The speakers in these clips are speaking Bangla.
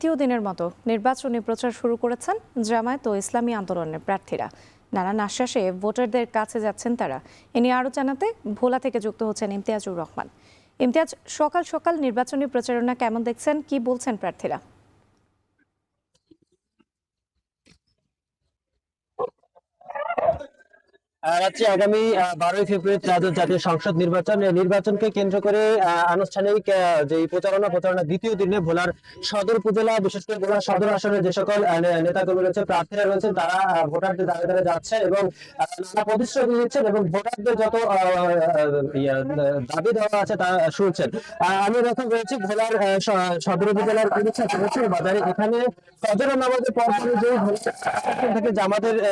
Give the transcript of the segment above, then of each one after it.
তৃতীয় দিনের মতো নির্বাচনী প্রচার শুরু করেছেন জামায়াত ও ইসলামী আন্দোলনের প্রার্থীরা। নানান আশ্বাসে ভোটারদের কাছে যাচ্ছেন তারা। এ নিয়ে আরও জানাতে ভোলা থেকে যুক্ত হচ্ছেন ইমতিয়াজুর রহমান। ইমতিয়াজ, সকাল সকাল নির্বাচনী প্রচারণা কেমন দেখছেন, কি বলছেন প্রার্থীরা? রাজ্যে আগামী 12ই ফেব্রুয়ারি ত্রয়োদশ জাতীয় সংসদ নির্বাচনকে কেন্দ্র করে আনুষ্ঠানিক যে প্রচারণা দ্বিতীয় দিনে ভোলার সদর উপজেলা, বিশেষ করে ভোলার সদর আসনে যে সকল নেতাকর্মী রয়েছে, প্রার্থীরা রয়েছেন, তারা ভোটারদের দ্বারে দ্বারে যাচ্ছে এবং নানা প্রতিশ্রুতি দিচ্ছেন এবং ভোটারদের যত দাবি দেওয়া আছে তা শুনছেন। আমি এখন রয়েছি ভোলার সদর উপজেলার বাজারে। এখানে ফজরের নামাজের পর যে থেকে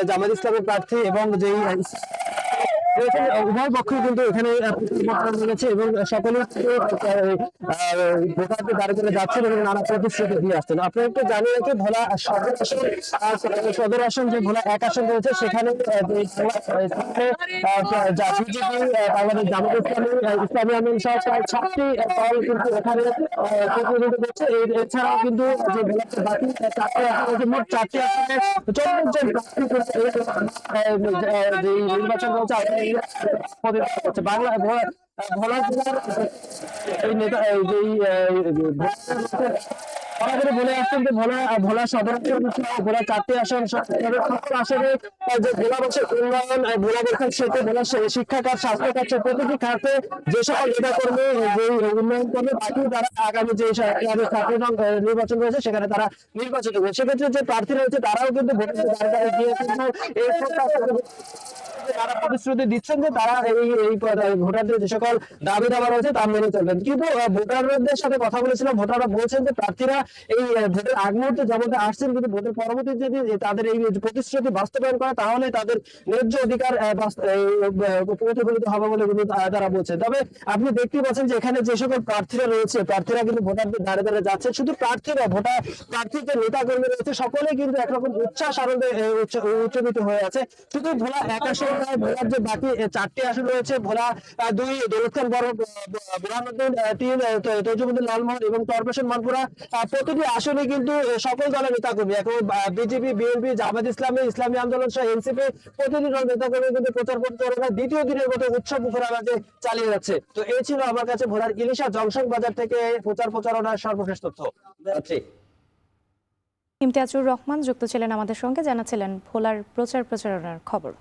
জামাত ইসলামের প্রার্থী এবং যেই উভয় পক্ষ কিন্তু এখানে রয়েছে এবং সকলে ভোটারদের দাঁড়িয়ে করে যাচ্ছেন এবং নানা প্রতিশ্রুতি দিয়ে আসছেন। আপনারা একটু জানিয়ে রাখি, ভোলা সদর আসন যে ভোলা 1 আসন রয়েছে, সেখানে বাংলাদেশ জামাত ইসলামী আন্দোলন সহ প্রায় 6টি দল কিন্তু এখানে প্রতিনিধিত্ব করছে। এছাড়াও কিন্তু যে ভোলাতে বাকি 4টি আসন রয়েছে, মোট 4টি আসনে 40 জন প্রার্থী নির্বাচন রয়েছে বাংলা ভোলা জেলার এই নেতা বলে আসছেন যে ভোলা সদর ভোলা 4টি আসন, আসনে যে ভোলাবাসীর উন্নয়ন, ভোলাবাসীর সাথে ভোলা শিক্ষা খাত, স্বাস্থ্য খাত, প্রতিটি খাতে যে সকল নেতা কর্মী যে উন্নয়ন করবে, বাকি তারা আগামী যে নির্বাচন রয়েছে সেখানে তারা নির্বাচিত হবে। সেক্ষেত্রে যে প্রার্থী রয়েছে তারাও কিন্তু ভোটারদের দ্বারে গিয়ে তারা প্রতিশ্রুতি দিচ্ছেন যে তারা এই ভোটারদের যে সকল দাবি দাবা রয়েছে তা মেনে চলবেন। কিন্তু ভোটারদের সাথে কথা বলেছিলাম, ভোটাররা বলছেন যে প্রার্থীরা এই ভোটের আগ মুহূর্তে যেমন আসছেন, কিন্তু ভোটের পরবর্তী যদি তাদের এই প্রতিশ্রুতি বাস্তবায়ন করে তাহলে তাদের ন্যায্য অধিকার প্রতিফলিত হবে বলে কিন্তু তারা বলছেন। তবে আপনি দেখতে পাচ্ছেন যে এখানে যে সকল প্রার্থীরা রয়েছে, প্রার্থীরা কিন্তু ভোটারদের দ্বারে দ্বারে যাচ্ছে। শুধু প্রার্থীরা, প্রার্থীর যে নেতা কর্মী রয়েছে, সকলেই কিন্তু একরকম উচ্ছ্বাস আনন্দে উচ্চকিত হয়ে আছে। শুধু ভোলা 1 আসন, ভোলার যে বাকি 4টি আসন রয়েছে, ভোলা 2 দৌলতখান বুরহানুদ্দিন, 3 তৈজুমুদ্দিন লালমোহন এবং চরপেশন মানপুরা, প্রতিটি আসনে কিন্তু সকল দলের নেতাকর্মী, এখন বিজেপি, বিএনপি, জামাত ইসলামী, ইসলামী আন্দোলন সহ এনসিপি, প্রতিটি দল নেতাকর্মী কিন্তু প্রচার প্রচারণা দ্বিতীয় দিনের মতো উৎসব মুখর আওয়াজে চালিয়ে যাচ্ছে। তো এই ছিল আমার কাছে ভোলার ইলিশা জংশন বাজার থেকে প্রচারণার সর্বশেষ তথ্য। ইমতিয়াজুর রহমান যুক্ত ছিলেন আমাদের সঙ্গে, জানাচ্ছিলেন ভোলার প্রচারণার খবর।